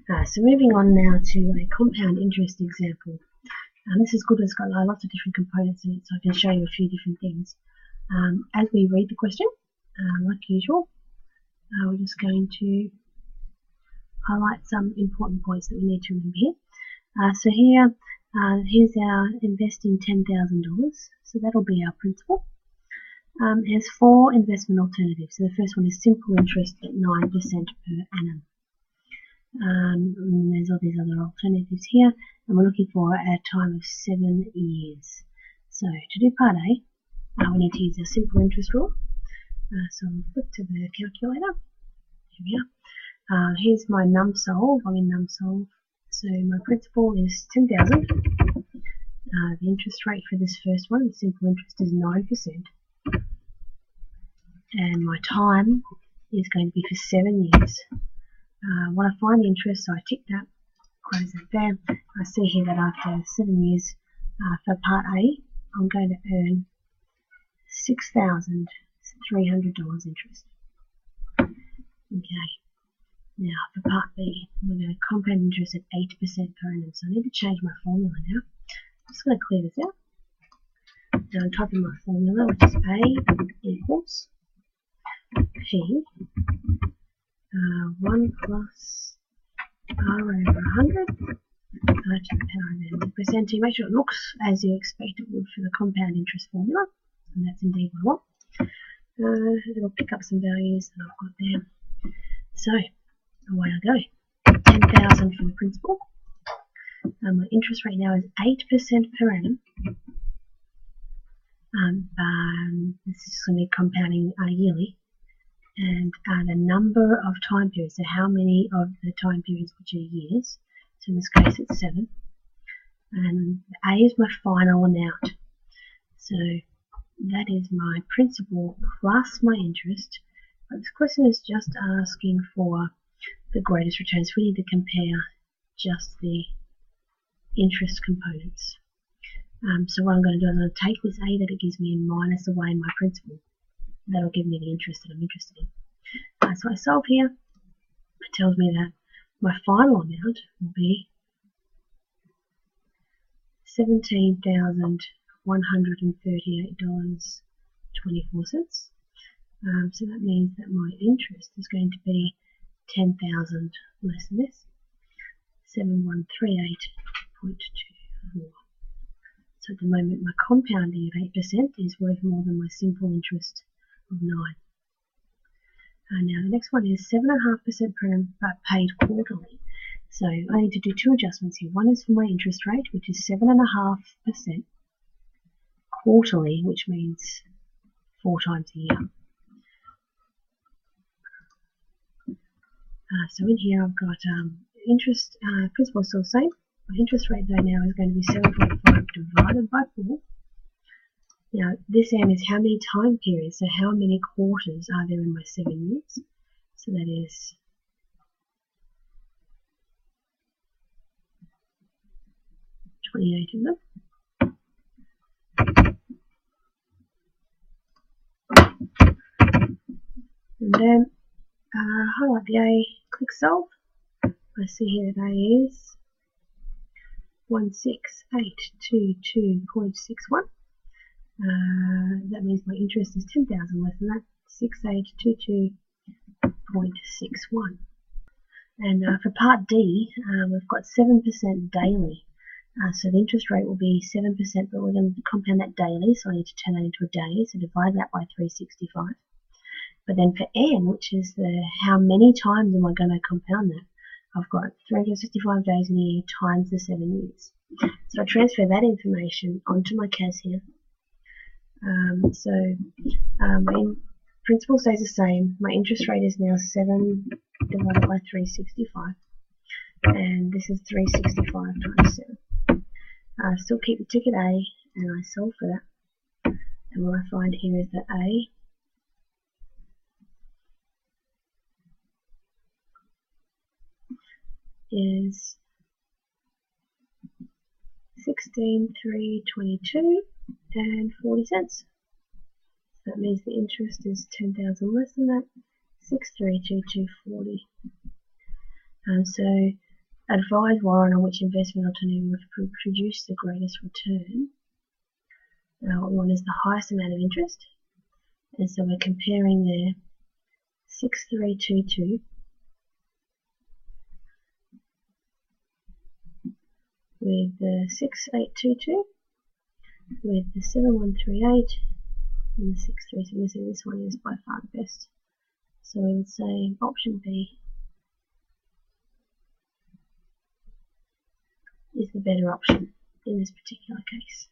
So moving on now to a compound interest example. This is good, it's got lots of different components in it, so I can show you a few different things. As we read the question, like usual, we're just going to highlight some important points that we need to remember here. So here's our investing $10,000, so that'll be our principal. It has 4 investment alternatives. So the first one is simple interest at 9% per annum. And there's all these other alternatives here, and we're looking for a time of 7 years. So to do part A, we need to use our simple interest rule. So I'll flip to the calculator. Here we are. Here's my numSolve. I'm in numSolve. So my principal is 10,000. The interest rate for this first one, the simple interest, is 9%. And my time is going to be for 7 years. When I find the interest, so I tick that, close that down. I see here that after 7 years, for part A, I'm going to earn $6,300 interest. Okay. Now for part B, we're going to compound interest at 8% per annum. So I need to change my formula now. I'm just going to clear this out. Now I'm typing my formula, which is A equals P 1 plus R over 100 to the power of n percentage. Make sure it looks as you expect it would for the compound interest formula, and that's indeed what I want. It'll pick up some values that I've got there. So away I go. 10,000 for the principal. My interest rate now is 8% per annum. This is going to be compounding yearly. And the number of time periods, so how many of the time periods, which are years, so in this case it's 7, and A is my final amount, so that is my principal plus my interest. But this question is just asking for the greatest returns. We need to compare just the interest components. So what I'm going to do is I'm going to take this A that it gives me and minus away my principal. That'll give me the interest that I'm interested in. So I solve here. It tells me that my final amount will be $17,138.24. So that means that my interest is going to be 10,000 less than this, 7138.24. So at the moment my compounding of 8% is worth more than my simple interest of 9. Now the next one is 7.5% per annum, but paid quarterly. So I need to do 2 adjustments here. One is for my interest rate, which is 7.5% quarterly, which means 4 times a year. So in here I've got interest, principal still the same. My interest rate though now is going to be 7.5 divided by 4. Now this M is how many time periods, so how many quarters are there in my 7 years? So that is 28 of them. And then highlight the A, click solve. I see here that A is 1682.61. That means my interest is 10,000 less than that, 6822.61. And for part D, we've got 7% daily. So the interest rate will be 7%, but we're going to compound that daily, so I need to turn that into a day, so divide that by 365. But then for N, which is the how many times am I going to compound that, I've got 365 days in a year times the 7 years. So I transfer that information onto my CAS here. My principal stays the same. My interest rate is now 7 divided by 365. And this is 365 times 7. I still keep the ticket A, and I solve for that. And what I find here is that A is 16,322 and 40 cents. So that means the interest is 10,000 less than that, 6,322.40. So Advise Warren on which investment alternative would produce the greatest return. What we want is the highest amount of interest. And so we're comparing the 6322 with the 6822 with the 7138 and the 637. So this one is by far the best. So we would say option B is the better option in this particular case.